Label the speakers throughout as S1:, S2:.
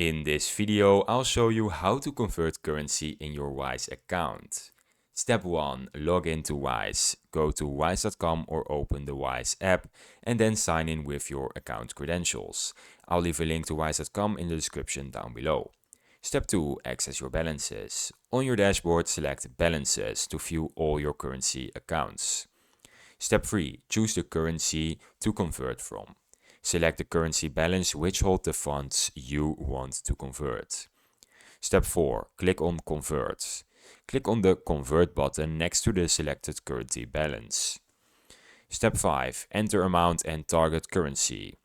S1: In this video, I'll show you how to convert currency in your Wise account. Step 1. Log into Wise. Go to wise.com or open the Wise app and then sign in with your account credentials. I'll leave a link to wise.com in the description down below. Step 2. Access your balances. On your dashboard, select Balances to view all your currency accounts. Step 3. Choose the currency to convert from. Select the currency balance which hold the funds you want to convert. Step 4. Click on Convert. Click on the Convert button next to the selected currency balance. Step 5. Enter amount and target currency.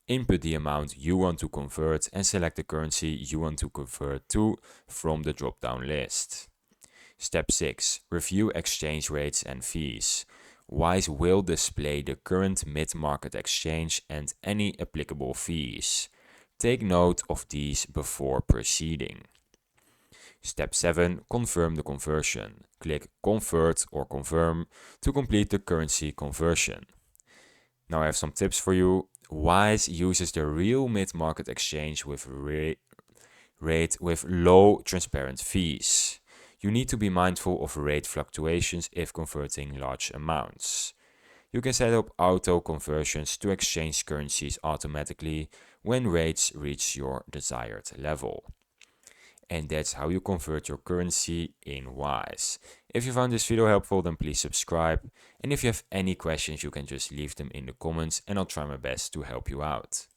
S1: Input the amount you want to convert and select the currency you want to convert to from the drop-down list. Step 6. Review exchange rates and fees. Wise will display the current mid-market exchange and any applicable fees. Take note of these before proceeding. Step 7. Confirm the conversion. Click Convert or Confirm to complete the currency conversion. Now I have some tips for you. Wise uses the real mid-market exchange with rate with low transparent fees. You need to be mindful of rate fluctuations if converting large amounts. You can set up auto conversions to exchange currencies automatically when rates reach your desired level. And that's how you convert your currency in Wise. If you found this video helpful, then please subscribe. And if you have any questions, you can just leave them in the comments and I'll try my best to help you out.